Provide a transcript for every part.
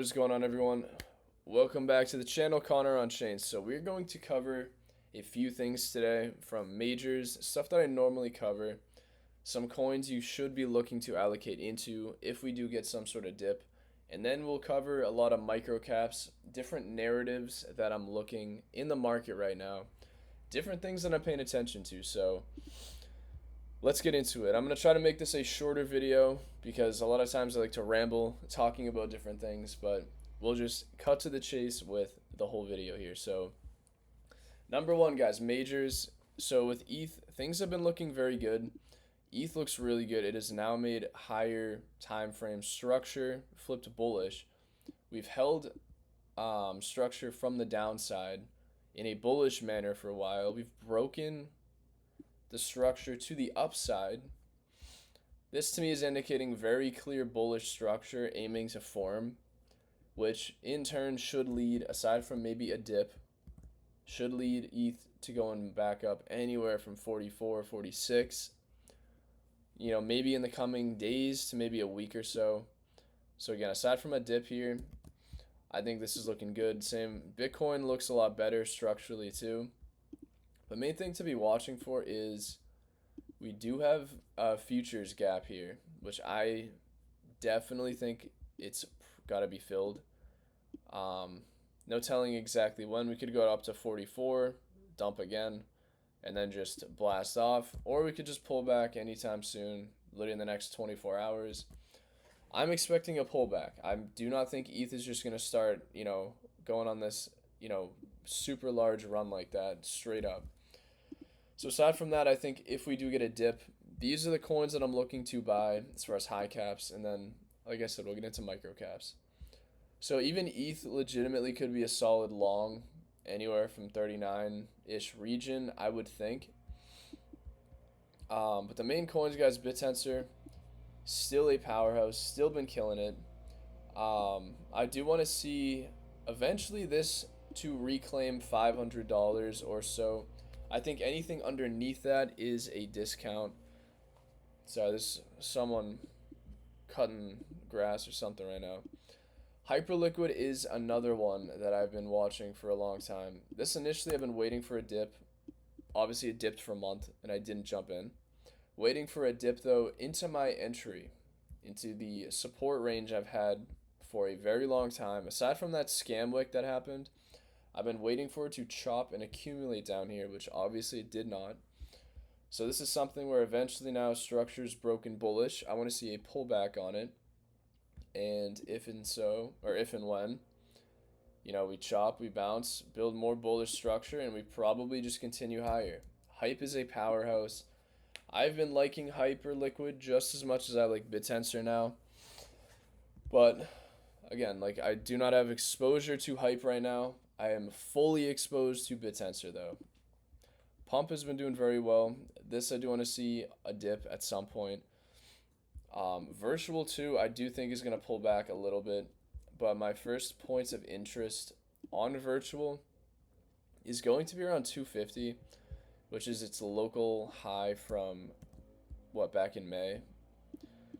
What is going on, everyone? Welcome back to the channel, Connor on Chain. So we're going to cover a few things today, from majors, stuff that I normally cover, some coins you should be looking to allocate into if we do get some sort of dip, and then we'll cover a lot of micro caps, different narratives that I'm looking in the market right now, different things that I'm paying attention to. So let's get into it. I'm going to try to make this a shorter video because a lot of times I like to ramble talking about different things, but we'll just cut to the chase with the whole video here. So, number one, guys, majors. So, with ETH, things have been looking very good. ETH looks really good. It has now made higher time frame structure, flipped bullish. We've held structure from the downside in a bullish manner for a while. We've broken the structure to the upside. This to me is indicating very clear bullish structure aiming to form, which in turn should lead, aside from maybe a dip, should lead ETH to going back up anywhere from 44, 46, maybe in the coming days to maybe a week or so. So again, aside from a dip here, I think this is looking good. Same, Bitcoin looks a lot better structurally too. The main thing to be watching for is we do have a futures gap here, which I definitely think it's got to be filled. No telling exactly when. We could go up to 44, dump again, and then just blast off. Or we could just pull back anytime soon, literally in the next 24 hours. I'm expecting a pullback. I do not think ETH is just going to start, going on this, super large run like that, straight up. So aside from that, I think if we do get a dip, these are the coins that I'm looking to buy as far as high caps. And then, like I said, we'll get into micro caps. So even ETH legitimately could be a solid long, anywhere from 39-ish region, I would think. But the main coins, guys, BitTensor, still a powerhouse, still been killing it. I do want to see eventually this to reclaim $500 or so. I think anything underneath that is a discount. Sorry, there's someone cutting grass or something right now. Hyperliquid is another one that I've been watching for a long time. This initially I've been waiting for a dip. Obviously it dipped for a month and I didn't jump in. Waiting for a dip though into my entry, into the support range I've had for a very long time. Aside from that scam wick that happened, I've been waiting for it to chop and accumulate down here, which obviously it did not. So this is something where eventually now structure's broken bullish. I want to see a pullback on it. And if and when, we chop, we bounce, build more bullish structure, and we probably just continue higher. Hype is a powerhouse. I've been liking Hyperliquid just as much as I like BitTensor now. But again, I do not have exposure to Hype right now. I am fully exposed to BitTensor though. Pump has been doing very well. This I do want to see a dip at some point. Virtual too, I do think is going to pull back a little bit. But my first points of interest on Virtual is going to be around 250, which is its local high from, back in May.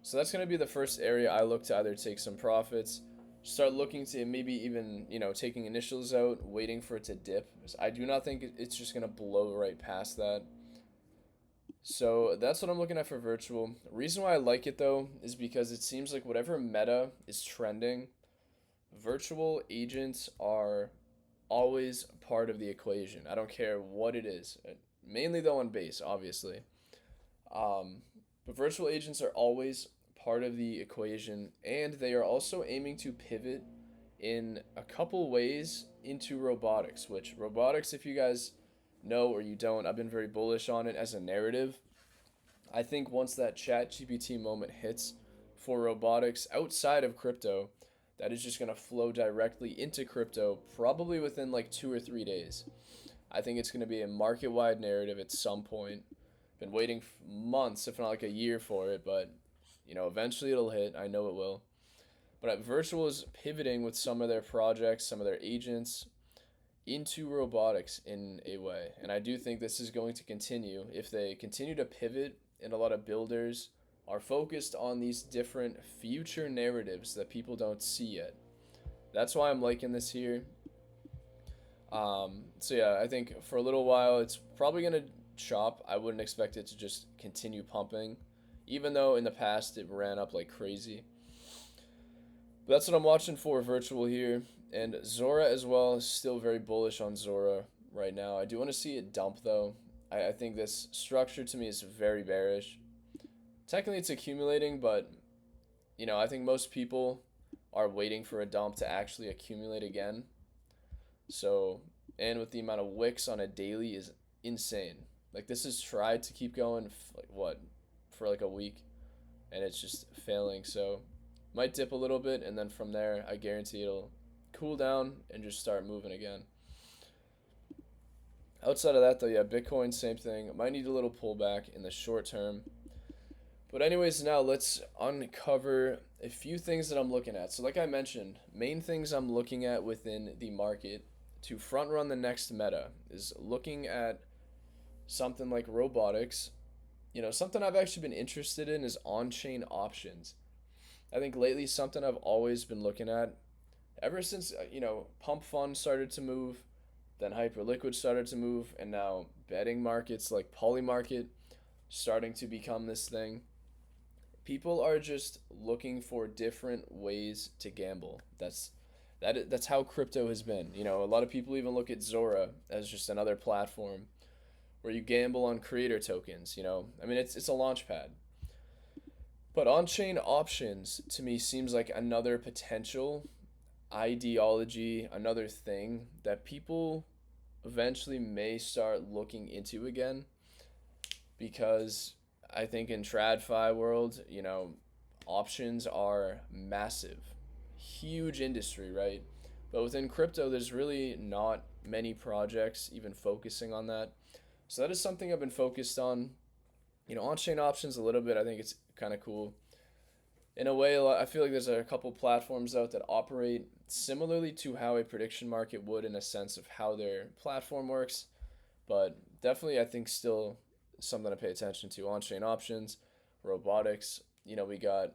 So that's going to be the first area I look to either take some profits, start looking to maybe even, taking initials out, waiting for it to dip. I do not think it's just going to blow right past that. So that's what I'm looking at for Virtual. Reason why I like it though is because it seems like whatever meta is trending, virtual agents are always part of the equation. I don't care what it is. Mainly though on base, obviously. But virtual agents are always part of the equation, and they are also aiming to pivot in a couple ways into robotics, which robotics, if you guys know or you don't, I've been very bullish on it as a narrative. I think once that ChatGPT moment hits for robotics outside of crypto, that is just going to flow directly into crypto probably within 2 or 3 days. I think it's going to be a market-wide narrative at some point. Been waiting months, if not a year for it, but eventually it'll hit. I know it will. But Virtual is pivoting with some of their projects, some of their agents into robotics in a way. And I do think this is going to continue. If they continue to pivot and a lot of builders are focused on these different future narratives that people don't see yet. That's why I'm liking this here. So yeah, I think for a little while it's probably gonna chop. I wouldn't expect it to just continue pumping, even though in the past it ran up like crazy. But that's what I'm watching for virtual here, and Zora as well is still very bullish on Zora right now. I do want to see it dump though. I think this structure to me is very bearish. Technically it's accumulating, but I think most people are waiting for a dump to actually accumulate again. So, and with the amount of wicks on a daily is insane. Like this has tried to keep going, like what, for like a week, and it's just failing. So, might dip a little bit, and then from there, I guarantee it'll cool down and just start moving again. Outside of that, though, yeah, Bitcoin, same thing. Might need a little pullback in the short term. But anyways, now let's uncover a few things that I'm looking at. So like I mentioned, main things I'm looking at within the market to front run the next meta is looking at something like robotics. Something I've actually been interested in is on-chain options. I think lately something I've always been looking at ever since pump fund started to move, then hyperliquid started to move, and now betting markets like Polymarket starting to become this thing. People are just looking for different ways to gamble. That's how crypto has been. A lot of people even look at Zora as just another platform where you gamble on creator tokens. I mean, it's a launch pad. But on-chain options to me seems like another potential ideology, another thing that people eventually may start looking into again, because I think in TradFi world, options are massive, huge industry, right? But within crypto, there's really not many projects even focusing on that. So that is something I've been focused on. On-chain options a little bit. I think it's kind of cool. In a way, I feel like there's a couple platforms out that operate similarly to how a prediction market would in a sense of how their platform works. But definitely, I think still something to pay attention to. On-chain options, robotics. We got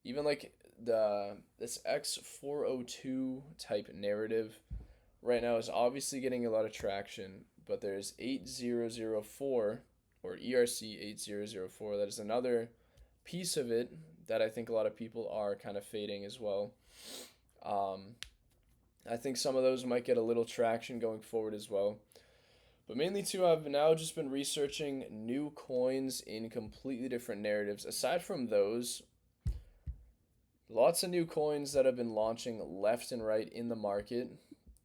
even like this X402 type narrative right now is obviously getting a lot of traction, but there's 8004 or ERC 8004. That is another piece of it that I think a lot of people are kind of fading as well. I think some of those might get a little traction going forward as well. But mainly, too, I've now just been researching new coins in completely different narratives. Aside from those, lots of new coins that have been launching left and right in the market.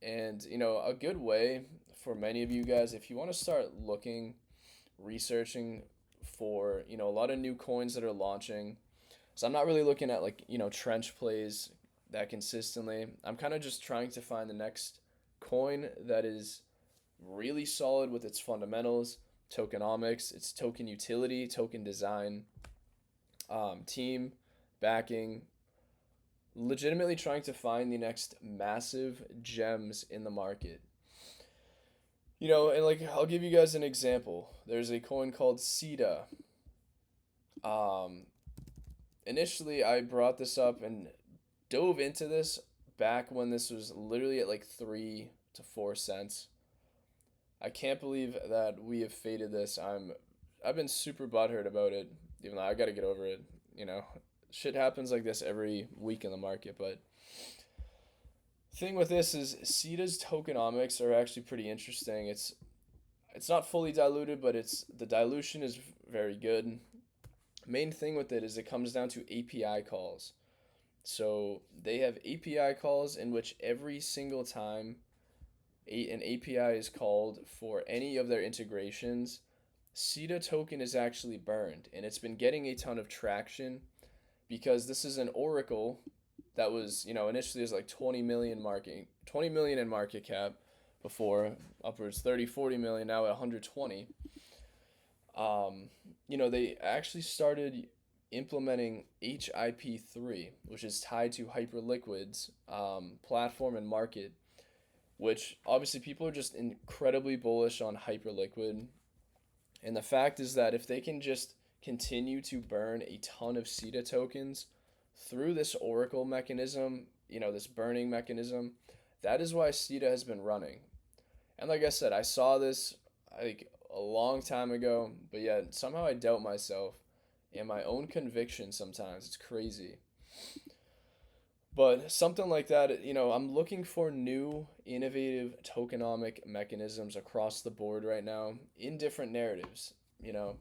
And, a good way for many of you guys, if you want to start looking, researching for, a lot of new coins that are launching. So I'm not really looking at like, trench plays that consistently. I'm kind of just trying to find the next coin that is really solid with its fundamentals, tokenomics, its token utility, token design, team, backing, legitimately trying to find the next massive gems in the market. And like I'll give you guys an example. There's a coin called SETA. Um, Initially, I brought this up and dove into this back when this was literally at like 3 to 4 cents. I can't believe that we have faded this. I've been super butthurt about it, even though I got to get over it. Shit happens like this every week in the market. But thing with this is SETA's tokenomics are actually pretty interesting. It's not fully diluted, but the dilution is very good. Main thing with it is it comes down to API calls. So they have API calls in which every single time an API is called for any of their integrations, SETA token is actually burned, and it's been getting a ton of traction because this is an oracle that was, initially was like 20 million in market cap before, upwards 30, 40 million, now at 120. They actually started implementing HIP3, which is tied to Hyperliquid's platform and market, which obviously people are just incredibly bullish on Hyperliquid. And the fact is that if they can just continue to burn a ton of SETA tokens through this Oracle mechanism, this burning mechanism. That is why SITA has been running. And like I said, I saw this like a long time ago, but yet somehow I doubt myself and my own conviction sometimes. It's crazy. But something like that, I'm looking for new, innovative tokenomic mechanisms across the board right now in different narratives. You know,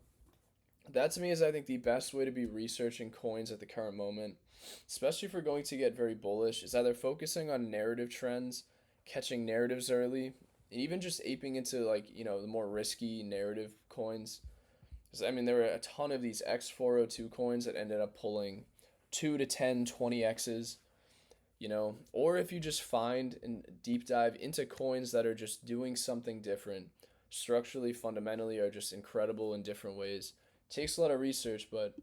that to me is, I think, the best way to be researching coins at the current moment, especially if we're going to get very bullish, is either focusing on narrative trends, catching narratives early, and even just aping into, like, the more risky narrative coins. Because, I mean, there were a ton of these X402 coins that ended up pulling 2 to 10, 20X's, or if you just find and deep dive into coins that are just doing something different, structurally, fundamentally, are just incredible in different ways. Takes a lot of research, but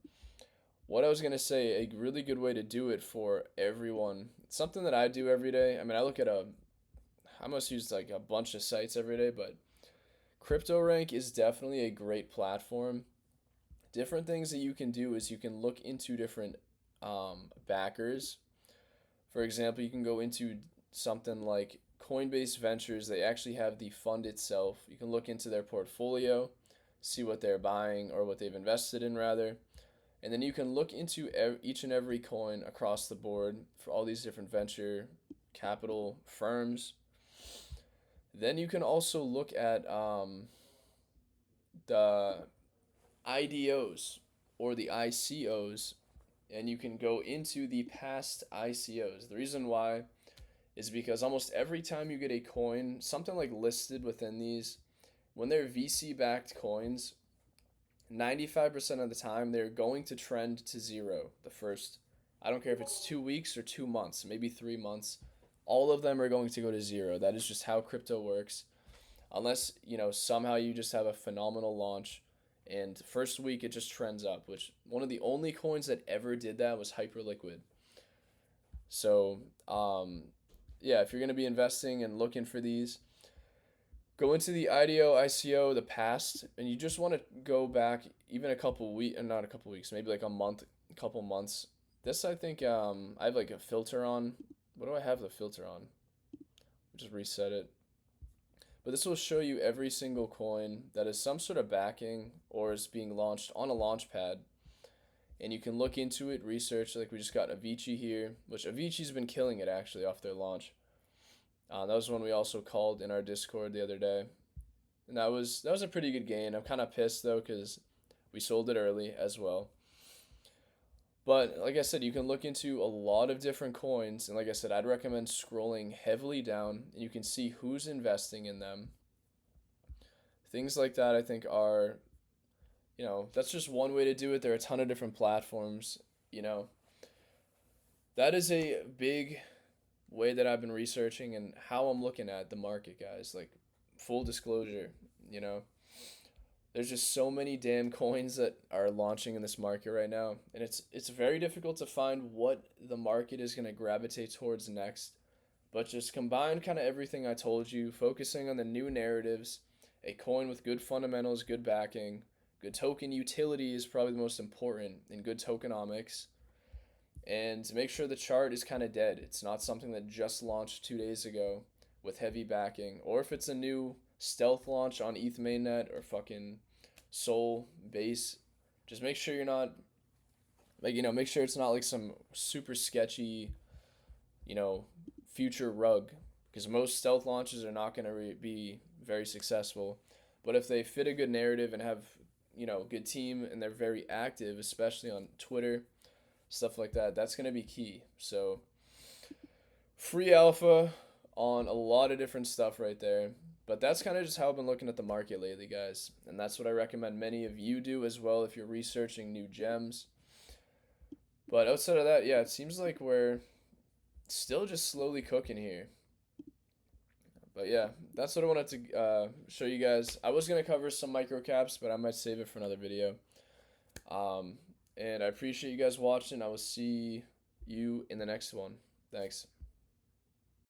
what I was going to say, a really good way to do it for everyone, something that I do every day. I mean, I must use like a bunch of sites every day, but CryptoRank is definitely a great platform. Different things that you can do is you can look into different backers. For example, you can go into something like Coinbase Ventures. They actually have the fund itself. You can look into their portfolio, see what they're buying or what they've invested in, rather. And then you can look into each and every coin across the board for all these different venture capital firms. Then you can also look at the IDOs or the ICOs, and you can go into the past ICOs. The reason why is because almost every time you get a coin, something like listed within these, when they're VC backed coins, 95% of the time they're going to trend to zero the first, I don't care if it's 2 weeks or 2 months, maybe 3 months, all of them are going to go to zero. That is just how crypto works. Unless, somehow you just have a phenomenal launch and first week it just trends up, which one of the only coins that ever did that was Hyperliquid. So, yeah, if you're going to be investing and looking for these, go into the IDO, ICO, the past, and you just want to go back even a couple weeks, not a couple weeks, maybe like a month, a couple months. This, I think, I have like a filter on. What do I have the filter on? Just reset it. But this will show you every single coin that is some sort of backing or is being launched on a launch pad. And you can look into it, research, like we just got Avicii here, which Avicii's been killing it actually off their launch. That was one we also called in our Discord the other day. And that was a pretty good gain. I'm kind of pissed though because we sold it early as well. But like I said, you can look into a lot of different coins, and like I said, I'd recommend scrolling heavily down, and you can see who's investing in them. Things like that, I think, are, that's just one way to do it. There are a ton of different platforms, That is a big way that I've been researching and how I'm looking at the market, guys. Like, full disclosure, you know. There's just so many damn coins that are launching in this market right now, and it's very difficult to find what the market is going to gravitate towards next. But just combine kind of everything I told you, focusing on the new narratives, a coin with good fundamentals, good backing, good token utility is probably the most important, and good tokenomics. And to make sure the chart is kind of dead. It's not something that just launched 2 days ago with heavy backing, or if it's a new stealth launch on ETH mainnet or fucking Sol base, just make sure you're not make sure it's not like some super sketchy, future rug, because most stealth launches are not going to be very successful. But if they fit a good narrative and have, good team and they're very active, especially on Twitter, stuff like that, that's going to be key. So free alpha on a lot of different stuff right there. But that's kind of just how I've been looking at the market lately, guys. And that's what I recommend many of you do as well if you're researching new gems. But outside of that, yeah, it seems like we're still just slowly cooking here. But yeah, that's what I wanted to show you guys. I was going to cover some micro caps, but I might save it for another video. And I appreciate you guys watching. I will see you in the next one. Thanks.